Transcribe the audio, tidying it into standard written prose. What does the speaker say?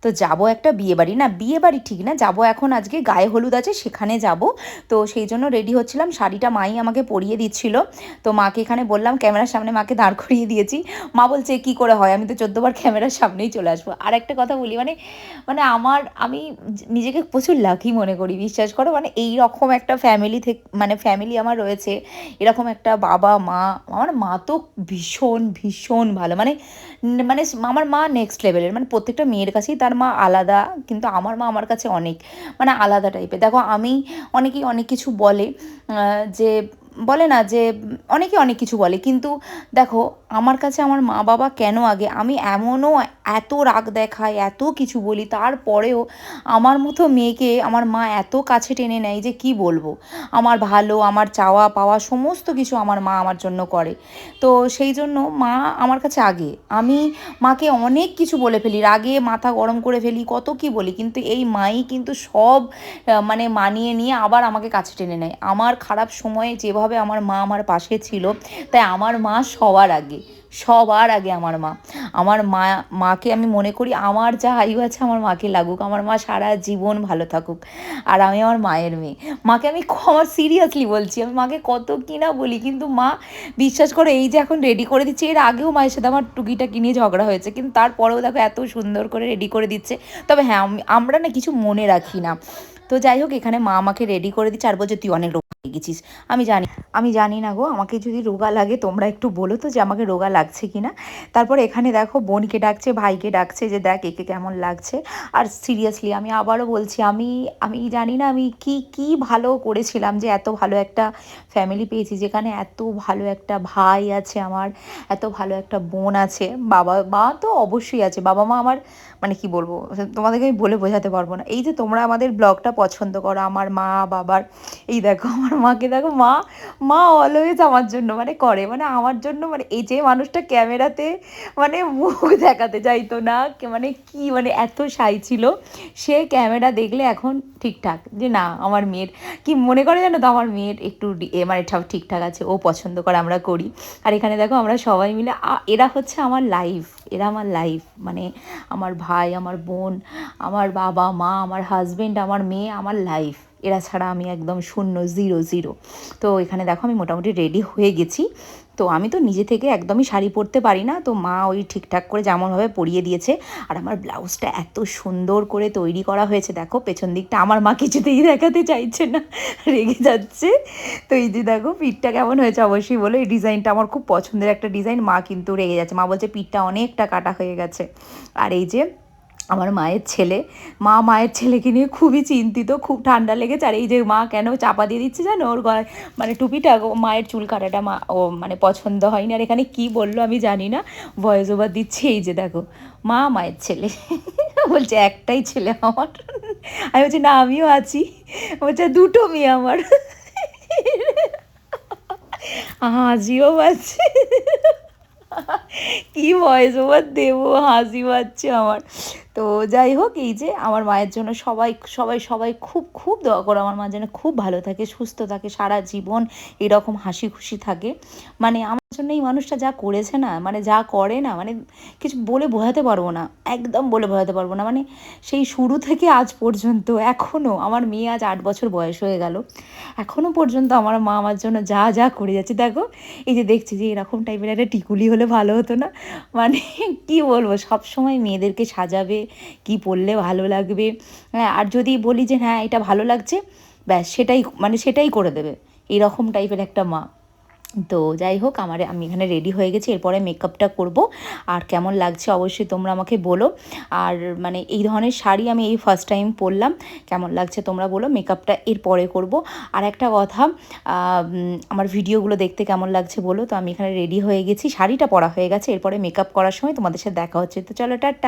তো যাব একটা বিয়েবাড়ি, না বিয়েবাড়ি ঠিক না, যাব এখন আজকে গায়ে হলুদ আছে সেখানে যাব। তো সেই জন্য রেডি হচ্ছিলাম, শাড়িটা মাই আমাকে পরিয়ে দিচ্ছিল। তো মাকে এখানে বললাম, ক্যামেরার সামনে মাকে দাঁড় করিয়ে দিয়েছি। মা বলছে কি করে হয়, আমি তো 14বার ক্যামেরার সামনেই চলে আসবো। আর একটা কথা বলি, মানে মানে আমি নিজেকে প্রচুর লাকি মনে করি, বিশ্বাস করো। মানে এই রকম একটা ফ্যামিলি থেকে, মানে ফ্যামিলি আমার রয়েছে, এরকম একটা বাবা মা। আমার মা তো ভীষণ ভীষণ ভালো, মানে মানে আমার মা নেক্সট লেভেলের। মানে প্রত্যেকটা মেয়ের কাছেই তার মা আলাদা, কিন্তু আমার মা আমার কাছে অনেক মানে আলাদা টাইপের। দেখো আমি, অনেকেই অনেক কিছু বলে, যে বলে না যে অনেকে অনেক কিছু বলে, কিন্তু দেখো আমার কাছে আমার মা বাবা কেন আগে। আমি এমনও এত রাগ দেখাই, এত কিছু বলি, তারপরেও আমার মতো মেয়েকে আমার মা এত কাছে টেনে নেয় যে কি বলবো। আমার ভালো, আমার চাওয়া পাওয়া সমস্ত কিছু আমার মা আমার জন্য করে। তো সেই জন্য মা আমার কাছে আগে। আমি মাকে অনেক কিছু বলে ফেলি, রাগে মাথা গরম করে ফেলি, কত কি বলি, কিন্তু এই মাই কিন্তু সব মানে মানিয়ে নিয়ে আবার আমাকে কাছে টেনে নেয়। আমার খারাপ সময়ে যেভাবে আমার মা আমার পাশে ছিল, তাই আমার মা সবার আগে, সবার আগে আমার মা। আমার মাকে আমি মনে করি আমার যা আয়ু আছে আমার মাকে লাগুক, আমার মা সারা জীবন ভালো থাকুক। আর আমি আমার মায়ের মেয়ে, মাকে আমি আমার সিরিয়াসলি বলছি, আমি মাকে কত কি না বলি, কিন্তু মা বিশ্বাস করে এই যে এখন রেডি করে দিচ্ছে, এর আগেও মায়ের সাথে আমার টুকিটাকি নিয়ে ঝগড়া হয়েছে, কিন্তু তারপরেও দেখো এত সুন্দর করে রেডি করে দিচ্ছে। তবে হ্যাঁ, আমরা না কিছু মনে রাখি না। তো যাই হোক, এখানে মা আমাকে রেডি করে দিচ্ছে আর বলছে তুই অনেক রোগা হয়ে গেছিস। আমি জানি না গো, আমাকে যদি রোগা লাগে তোমরা একটু বলো তো যে আমাকে রোগা লাগছে কি না। তারপর এখানে দেখো বোনকে ডাকছে, ভাইকে ডাকছে, যে দেখ একে কেমন লাগছে। আর সিরিয়াসলি আমি আবারও বলছি, আমি আমি জানি না আমি কি কি ভালো করেছিলাম যে এত ভালো একটা ফ্যামিলি পেয়েছি, যেখানে এত ভালো একটা ভাই আছে আমার, এত ভালো একটা বোন আছে, বাবা মা তো অবশ্যই আছে। বাবা মা আমার মানে কি বলবো, তোমাদেরকে আমি বলে বোঝাতে পারবো না। এই যে তোমরা আমাদের ব্লগটা পছন্দ করো, আমার মা বাবার, এই দেখো আমার মাকে দেখো, মা মা অলওয়েজ আমার জন্য মানে করে, মানে আমার জন্য, মানে এই যে মানুষটা ক্যামেরাতে মানে মুখ দেখাতে চাইতো না, মানে কি মানে এত শাই ছিল, সে ক্যামেরা দেখলে এখন ঠিকঠাক, যে না আমার মেয়ের কি মনে করে জানো তো, আমার মেয়ের একটু মানে ঠিকঠাক আছে, ও পছন্দ করে, আমরা করি। আর এখানে দেখো আমরা সবাই মিলে, এরা হচ্ছে আমার লাইফ, এরা আমার লাইফ, মানে আমার ভাই, আমার বোন, আমার বাবা মা, আমার হাজবেন্ড, আমার মেয়ে, আমার লাইফ। এরা ছাড়া আমি একদম শূন্য, জিরো জিরো। তো এখানে দেখো আমি মোটামুটি রেডি হয়ে গেছি। তো আমি তো নিজে থেকে একদমই শাড়ি পরতে পারি না, তো মা ওই ঠিকঠাক করে যেমনভাবে পরিয়ে দিয়েছে। আর আমার ব্লাউজটা এত সুন্দর করে তৈরি করা হয়েছে, দেখো পেছন দিকটা আমার মা কিছুতেই দেখাতে চাইছে না, রেগে যাচ্ছে। তো এই যে দেখো পিঠটা কেমন হয়েছে অবশ্যই বলো, এই ডিজাইনটা আমার খুব পছন্দের একটা ডিজাইন। মা কিন্তু রেগে যাচ্ছে, মা বলছে পিঠটা অনেকটা কাটা হয়ে গেছে। আর এই যে আমার মায়ের ছেলে, মা মায়ের ছেলেকে নিয়ে খুবই চিন্তিত, খুব ঠান্ডা লেগেছে। আর এই যে মা কেন চাপা দিয়ে দিচ্ছে জানো ওর গলায়, মানে টুপিটা, মায়ের চুল কাটাটা মা ও মানে পছন্দ হয়নি। আর এখানে কি বললো আমি জানি না, ভয়েস ওভার দিচ্ছে। এই যে দেখো মা মায়ের ছেলে বলছে একটাই ছেলে আমার। আমি বলছি না আমিও আছি, বলছে দুটো মেয়ে আমার। হাসিও পাচ্ছে, কি ভয়েস ওভার দেবো, হাসি পাচ্ছে আমার। তো যাই হোক, এই যে আমার মায়ের জন্য সবাই সবাই সবাই খুব খুব দোয়া করো, আমার মা যেন খুব ভালো থাকে, সুস্থ থাকে, সারা জীবন এরকম হাসি খুশি থাকে। মানে আমার জন্য এই মানুষটা যা করেছে না, মানে যা করে না, মানে কিছু বলে বোঝাতে পারবো না, একদম বলে বোঝাতে পারবো না। মানে সেই শুরু থেকে আজ পর্যন্ত, এখনও আমার মেয়ে আজ 8 বছর বয়স হয়ে গেল, এখনও পর্যন্ত আমার মা আমার জন্য যা যা করে যাচ্ছে। দেখো এই যে দেখছি যে এরকম টাইপের একটা টিকুলি হলে ভালো হতো না, মানে কি বলবো, সব সময় মেয়েদেরকে সাজাবে, কি পরলে ভালো লাগবে, হ্যাঁ, আর যদি বলি যে হ্যাঁ এটা ভালো লাগছে, ব্যাস সেটাই, মানে সেটাই করে দেবে, এরকম টাইপের একটা মা। তো যাই হোক, আমি এখানে রেডি হয়ে গেছি, এরপরে মেকআপটা করব। আর কেমন লাগছে অবশ্যই তোমরা আমাকে বলো। আর মানে এই ধরনের শাড়ি আমি এই ফার্স্ট টাইম পরলাম, কেমন লাগছে তোমরা বলো। মেকআপটা এরপরে করব। আর একটা কথা, আমার ভিডিওগুলো দেখতে কেমন লাগছে বলো। তো আমি এখানে রেডি হয়ে গেছি, শাড়িটা পরা হয়ে গেছে, এরপরে মেকআপ করার সময় তোমাদের সাথে দেখা হচ্ছে। তো চলো টাটা।